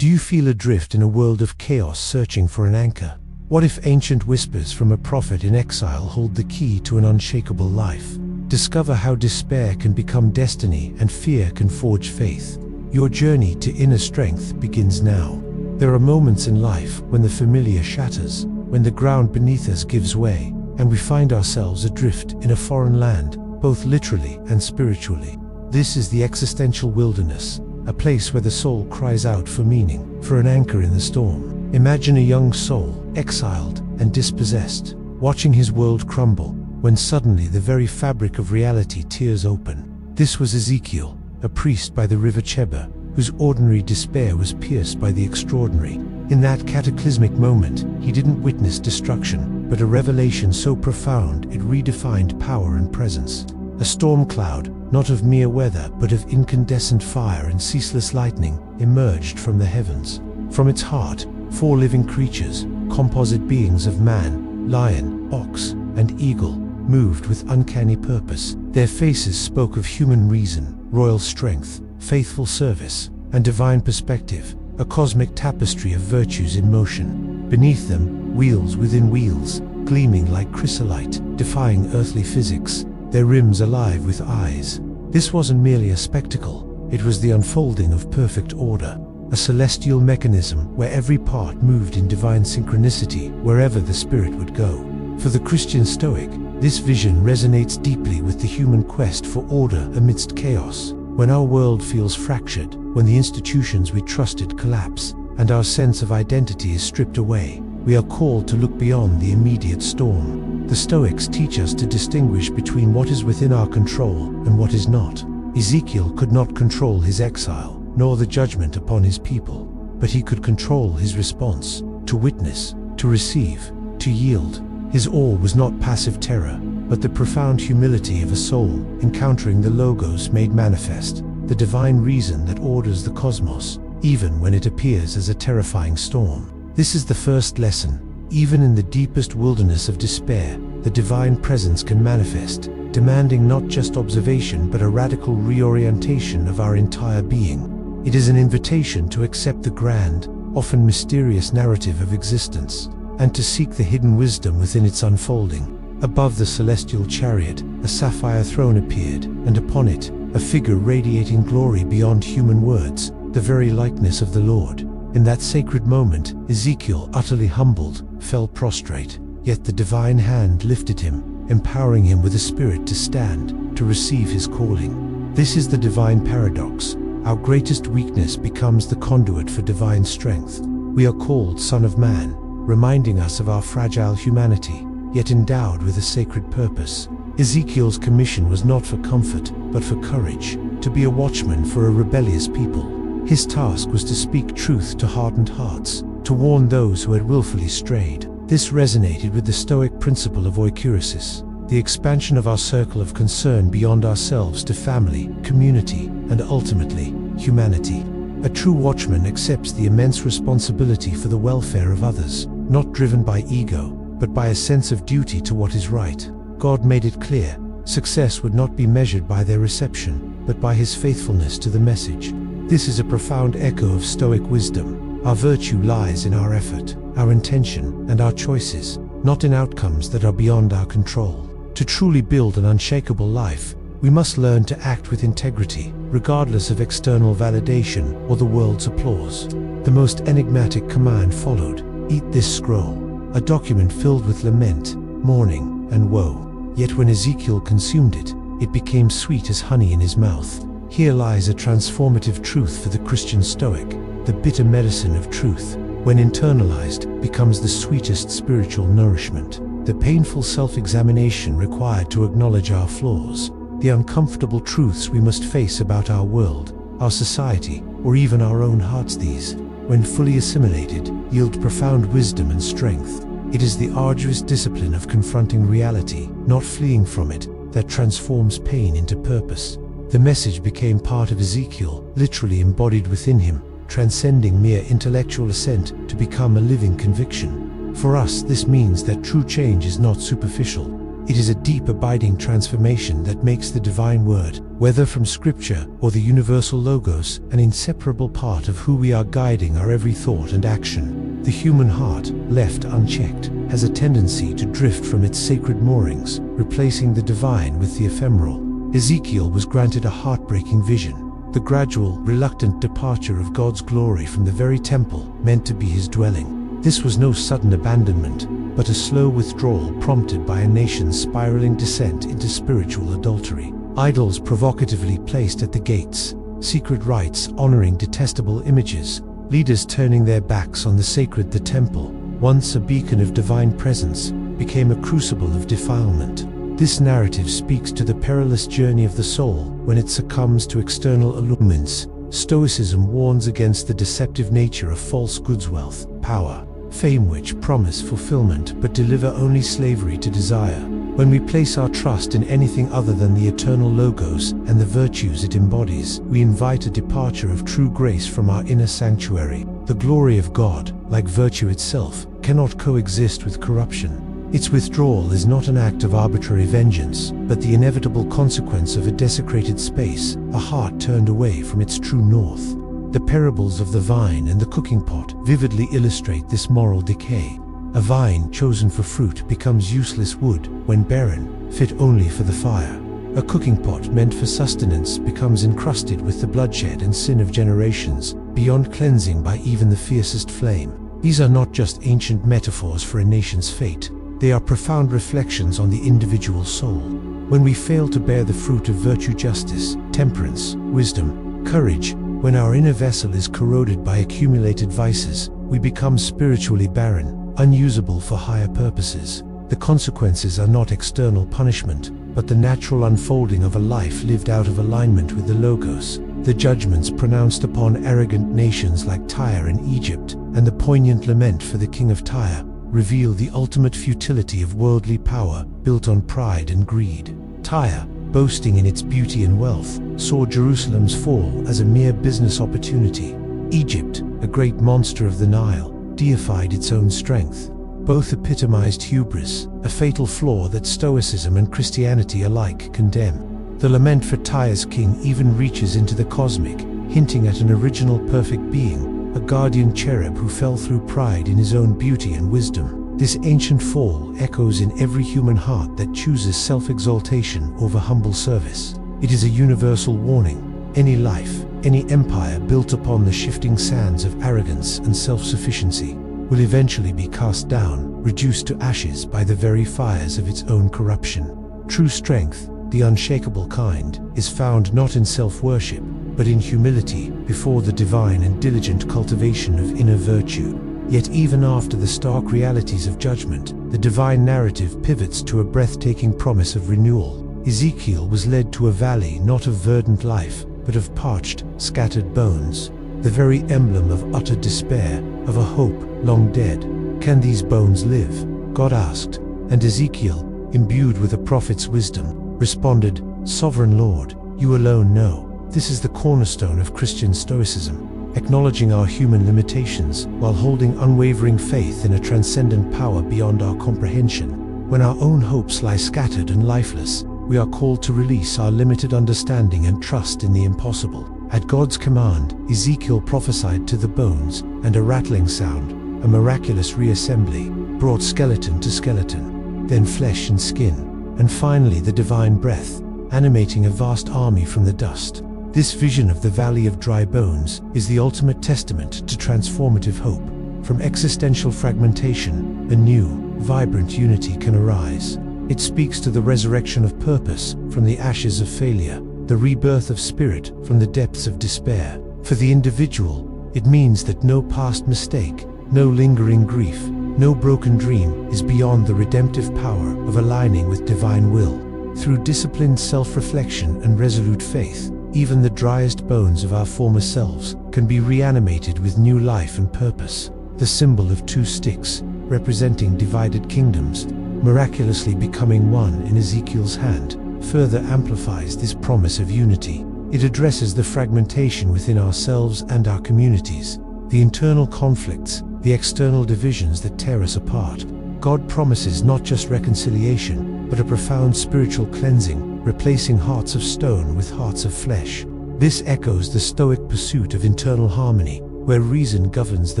Do you feel adrift in a world of chaos, searching for an anchor? What if ancient whispers from a prophet in exile hold the key to an unshakable life? Discover how despair can become destiny and fear can forge faith. Your journey to inner strength begins now. There are moments in life when the familiar shatters, when the ground beneath us gives way, and we find ourselves adrift in a foreign land, both literally and spiritually. This is the existential wilderness, a place where the soul cries out for meaning, for an anchor in the storm. Imagine a young soul, exiled and dispossessed, watching his world crumble, when suddenly the very fabric of reality tears open. This was Ezekiel, a priest by the river Chebar, whose ordinary despair was pierced by the extraordinary. In that cataclysmic moment, he didn't witness destruction, but a revelation so profound it redefined power and presence. A storm cloud, not of mere weather but of incandescent fire and ceaseless lightning, emerged from the heavens. From its heart, 4 living creatures, composite beings of man, lion, ox, and eagle, moved with uncanny purpose. Their faces spoke of human reason, royal strength, faithful service, and divine perspective, a cosmic tapestry of virtues in motion. Beneath them, wheels within wheels, gleaming like chrysolite, defying earthly physics, their rims alive with eyes. This wasn't merely a spectacle, it was the unfolding of perfect order, a celestial mechanism where every part moved in divine synchronicity wherever the spirit would go. For the Christian Stoic, this vision resonates deeply with the human quest for order amidst chaos. When our world feels fractured, when the institutions we trusted collapse, and our sense of identity is stripped away, we are called to look beyond the immediate storm. The Stoics teach us to distinguish between what is within our control and what is not. Ezekiel could not control his exile, nor the judgment upon his people, but he could control his response, to witness, to receive, to yield. His awe was not passive terror, but the profound humility of a soul encountering the logos made manifest, the divine reason that orders the cosmos, even when it appears as a terrifying storm. This is the first lesson. Even in the deepest wilderness of despair, the divine presence can manifest, demanding not just observation but a radical reorientation of our entire being. It is an invitation to accept the grand, often mysterious narrative of existence, and to seek the hidden wisdom within its unfolding. Above the celestial chariot, a sapphire throne appeared, and upon it, a figure radiating glory beyond human words, the very likeness of the Lord. In that sacred moment, Ezekiel, utterly humbled, fell prostrate, yet the divine hand lifted him, empowering him with a spirit to stand, to receive his calling. This is the divine paradox. Our greatest weakness becomes the conduit for divine strength. We are called Son of Man, reminding us of our fragile humanity, yet endowed with a sacred purpose. Ezekiel's commission was not for comfort, but for courage, to be a watchman for a rebellious people. His task was to speak truth to hardened hearts, to warn those who had willfully strayed. This resonated with the Stoic principle of oikoureusis, the expansion of our circle of concern beyond ourselves to family, community, and ultimately, humanity. A true watchman accepts the immense responsibility for the welfare of others, not driven by ego, but by a sense of duty to what is right. God made it clear, success would not be measured by their reception, but by his faithfulness to the message. This is a profound echo of Stoic wisdom. Our virtue lies in our effort, our intention, and our choices, not in outcomes that are beyond our control. To truly build an unshakable life, we must learn to act with integrity, regardless of external validation or the world's applause. The most enigmatic command followed: eat this scroll, a document filled with lament, mourning, and woe. Yet when Ezekiel consumed it, it became sweet as honey in his mouth. Here lies a transformative truth for the Christian Stoic. The bitter medicine of truth, when internalized, becomes the sweetest spiritual nourishment. The painful self-examination required to acknowledge our flaws, the uncomfortable truths we must face about our world, our society, or even our own hearts, these, when fully assimilated, yield profound wisdom and strength. It is the arduous discipline of confronting reality, not fleeing from it, that transforms pain into purpose. The message became part of Ezekiel, literally embodied within him, transcending mere intellectual assent to become a living conviction. For us, this means that true change is not superficial. It is a deep, abiding transformation that makes the divine word, Whether from scripture or the universal logos, an inseparable part of who we are, guiding our every thought and action. The human heart, left unchecked, has a tendency to drift from its sacred moorings, replacing the divine with the ephemeral. Ezekiel was granted a heartbreaking vision: the gradual, reluctant departure of God's glory from the very temple meant to be his dwelling. This was no sudden abandonment, but a slow withdrawal prompted by a nation's spiraling descent into spiritual adultery. Idols provocatively placed at the gates, secret rites honoring detestable images, leaders turning their backs on the sacred. The temple, once a beacon of divine presence, became a crucible of defilement. This narrative speaks to the perilous journey of the soul when it succumbs to external allurements. Stoicism warns against the deceptive nature of false goods, wealth, power, fame, which promise fulfillment but deliver only slavery to desire. When we place our trust in anything other than the eternal logos and the virtues it embodies, we invite a departure of true grace from our inner sanctuary. The glory of God, like virtue itself, cannot coexist with corruption. Its withdrawal is not an act of arbitrary vengeance, but the inevitable consequence of a desecrated space, a heart turned away from its true north. The parables of the vine and the cooking pot vividly illustrate this moral decay. A vine chosen for fruit becomes useless wood when barren, fit only for the fire. A cooking pot meant for sustenance becomes encrusted with the bloodshed and sin of generations, beyond cleansing by even the fiercest flame. These are not just ancient metaphors for a nation's fate. They are profound reflections on the individual soul. When we fail to bear the fruit of virtue, justice, temperance, wisdom, courage, when our inner vessel is corroded by accumulated vices, we become spiritually barren, unusable for higher purposes. The consequences are not external punishment, but the natural unfolding of a life lived out of alignment with the Logos. The judgments pronounced upon arrogant nations like Tyre and Egypt, and the poignant lament for the king of Tyre, reveal the ultimate futility of worldly power built on pride and greed. Tyre, boasting in its beauty and wealth, saw Jerusalem's fall as a mere business opportunity. Egypt, a great monster of the Nile, deified its own strength. Both epitomized hubris, a fatal flaw that Stoicism and Christianity alike condemn. The lament for Tyre's king even reaches into the cosmic, hinting at an original perfect being, a guardian cherub who fell through pride in his own beauty and wisdom. This ancient fall echoes in every human heart that chooses self-exaltation over humble service. It is a universal warning. Any life, any empire built upon the shifting sands of arrogance and self-sufficiency will eventually be cast down, reduced to ashes by the very fires of its own corruption. True strength, the unshakable kind, is found not in self-worship, but in humility before the divine and diligent cultivation of inner virtue. Yet even after the stark realities of judgment, the divine narrative pivots to a breathtaking promise of renewal. Ezekiel was led to a valley not of verdant life, but of parched, scattered bones, the very emblem of utter despair, of a hope long dead. Can these bones live? God asked, and Ezekiel, imbued with a prophet's wisdom, responded, "Sovereign Lord, you alone know." This is the cornerstone of Christian Stoicism, acknowledging our human limitations while holding unwavering faith in a transcendent power beyond our comprehension. When our own hopes lie scattered and lifeless, we are called to release our limited understanding and trust in the impossible. At God's command, Ezekiel prophesied to the bones, and a rattling sound, a miraculous reassembly, brought skeleton to skeleton, then flesh and skin, and finally the divine breath, animating a vast army from the dust. This vision of the Valley of Dry Bones is the ultimate testament to transformative hope. From existential fragmentation, a new, vibrant unity can arise. It speaks to the resurrection of purpose from the ashes of failure, the rebirth of spirit from the depths of despair. For the individual, it means that no past mistake, no lingering grief, no broken dream is beyond the redemptive power of aligning with divine will. Through disciplined self-reflection and resolute faith, even the driest bones of our former selves can be reanimated with new life and purpose. The symbol of two sticks, representing divided kingdoms, miraculously becoming one in Ezekiel's hand, further amplifies this promise of unity. It addresses the fragmentation within ourselves and our communities, the internal conflicts, the external divisions that tear us apart. God promises not just reconciliation, but a profound spiritual cleansing, replacing hearts of stone with hearts of flesh. This echoes the Stoic pursuit of internal harmony, where reason governs the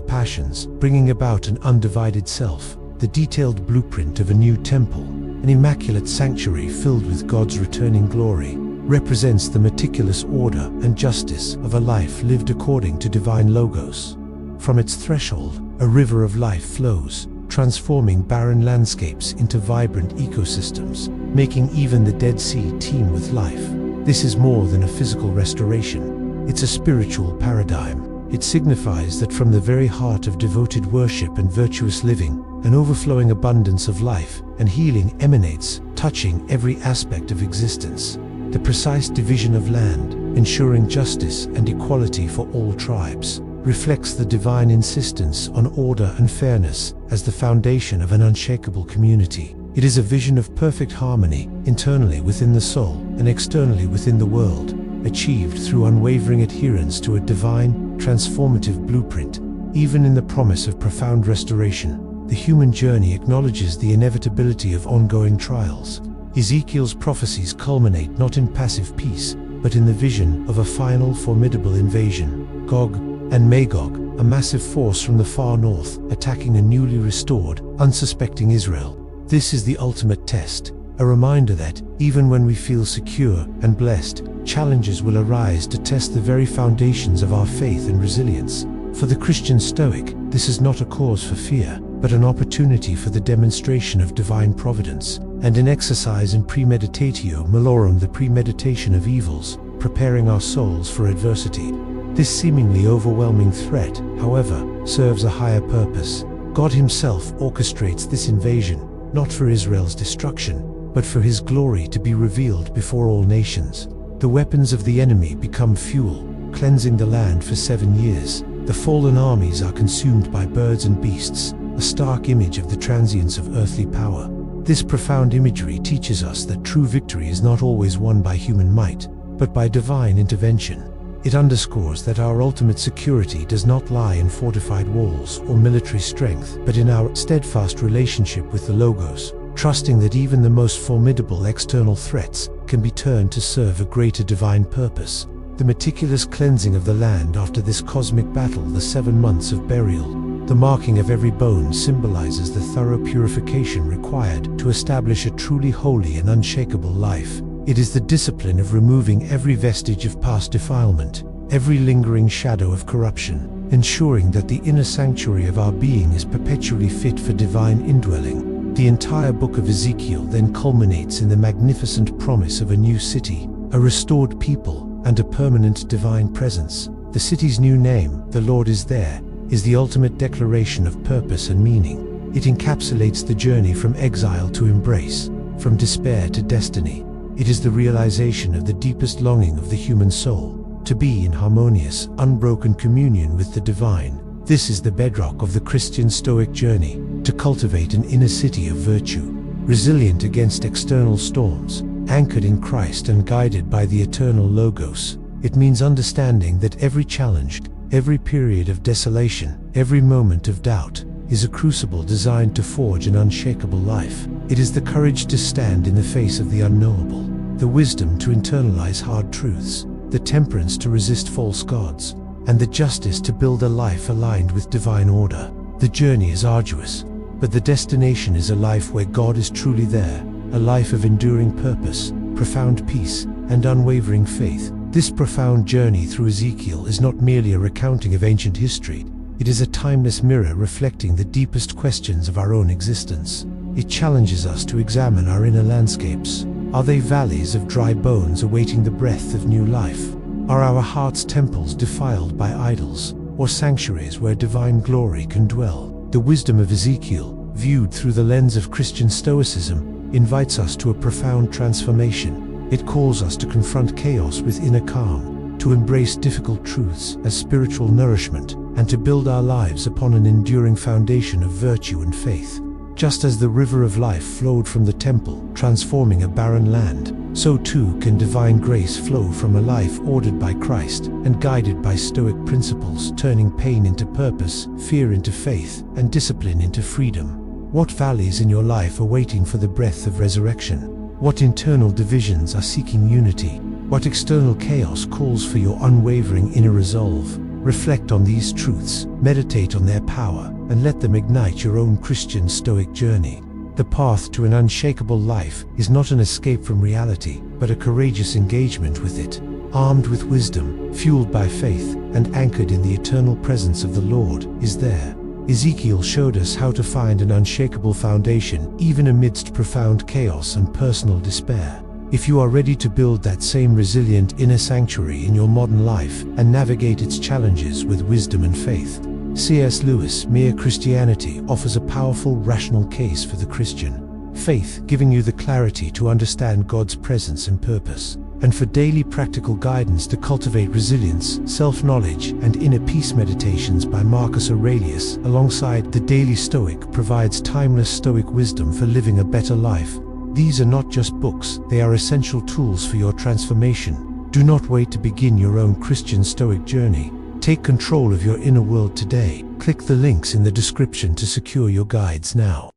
passions, bringing about an undivided self. The detailed blueprint of a new temple, an immaculate sanctuary filled with God's returning glory, represents the meticulous order and justice of a life lived according to divine logos. From its threshold, a river of life flows, transforming barren landscapes into vibrant ecosystems, making even the Dead Sea teem with life. This is more than a physical restoration. It's a spiritual paradigm. It signifies that from the very heart of devoted worship and virtuous living, an overflowing abundance of life and healing emanates, touching every aspect of existence. The precise division of land, ensuring justice and equality for all tribes, reflects the divine insistence on order and fairness as the foundation of an unshakable community. It is a vision of perfect harmony, internally within the soul and externally within the world, achieved through unwavering adherence to a divine, transformative blueprint. Even in the promise of profound restoration, the human journey acknowledges the inevitability of ongoing trials. Ezekiel's prophecies culminate not in passive peace, but in the vision of a final formidable invasion. Gog and Magog, a massive force from the far north, attacking a newly restored, unsuspecting Israel. This is the ultimate test, a reminder that, even when we feel secure and blessed, challenges will arise to test the very foundations of our faith and resilience. For the Christian Stoic, this is not a cause for fear, but an opportunity for the demonstration of divine providence, and an exercise in premeditatio malorum, the premeditation of evils, preparing our souls for adversity. This seemingly overwhelming threat, however, serves a higher purpose. God Himself orchestrates this invasion, not for Israel's destruction, but for His glory to be revealed before all nations. The weapons of the enemy become fuel, cleansing the land for 7 years. The fallen armies are consumed by birds and beasts, a stark image of the transience of earthly power. This profound imagery teaches us that true victory is not always won by human might, but by divine intervention. It underscores that our ultimate security does not lie in fortified walls or military strength, but in our steadfast relationship with the Logos, trusting that even the most formidable external threats can be turned to serve a greater divine purpose. The meticulous cleansing of the land after this cosmic battle, the 7 months of burial, the marking of every bone symbolizes the thorough purification required to establish a truly holy and unshakable life. It is the discipline of removing every vestige of past defilement, every lingering shadow of corruption, ensuring that the inner sanctuary of our being is perpetually fit for divine indwelling. The entire book of Ezekiel then culminates in the magnificent promise of a new city, a restored people, and a permanent divine presence. The city's new name, "The Lord is there," is the ultimate declaration of purpose and meaning. It encapsulates the journey from exile to embrace, from despair to destiny. It is the realization of the deepest longing of the human soul, to be in harmonious, unbroken communion with the divine. This is the bedrock of the Christian Stoic journey, to cultivate an inner city of virtue, resilient against external storms, anchored in Christ and guided by the eternal Logos. It means understanding that every challenge, every period of desolation, every moment of doubt, is a crucible designed to forge an unshakable life. It is the courage to stand in the face of the unknowable, the wisdom to internalize hard truths, the temperance to resist false gods, and the justice to build a life aligned with divine order. The journey is arduous, but the destination is a life where God is truly there, a life of enduring purpose, profound peace, and unwavering faith. This profound journey through Ezekiel is not merely a recounting of ancient history. It is a timeless mirror reflecting the deepest questions of our own existence. It challenges us to examine our inner landscapes. Are they valleys of dry bones awaiting the breath of new life? Are our hearts temples defiled by idols, or sanctuaries where divine glory can dwell? The wisdom of Ezekiel, viewed through the lens of Christian Stoicism, invites us to a profound transformation. It calls us to confront chaos with inner calm, to embrace difficult truths as spiritual nourishment, and to build our lives upon an enduring foundation of virtue and faith. Just as the river of life flowed from the temple, transforming a barren land, so too can divine grace flow from a life ordered by Christ and guided by Stoic principles, turning pain into purpose, fear into faith, and discipline into freedom. What valleys in your life are waiting for the breath of resurrection? What internal divisions are seeking unity? What external chaos calls for your unwavering inner resolve? Reflect on these truths, meditate on their power, and let them ignite your own Christian Stoic journey. The path to an unshakable life is not an escape from reality, but a courageous engagement with it. Armed with wisdom, fueled by faith, and anchored in the eternal presence of the Lord, is there. Ezekiel showed us how to find an unshakable foundation even amidst profound chaos and personal despair. If you are ready to build that same resilient inner sanctuary in your modern life and navigate its challenges with wisdom and faith, C.S. Lewis' Mere Christianity offers a powerful, rational case for the Christian faith, giving you the clarity to understand God's presence and purpose, and for daily practical guidance to cultivate resilience, self-knowledge, and inner peace. Meditations by Marcus Aurelius, alongside The Daily Stoic, provides timeless Stoic wisdom for living a better life. These are not just books, they are essential tools for your transformation. Do not wait to begin your own Christian Stoic journey. Take control of your inner world today. Click the links in the description to secure your guides now.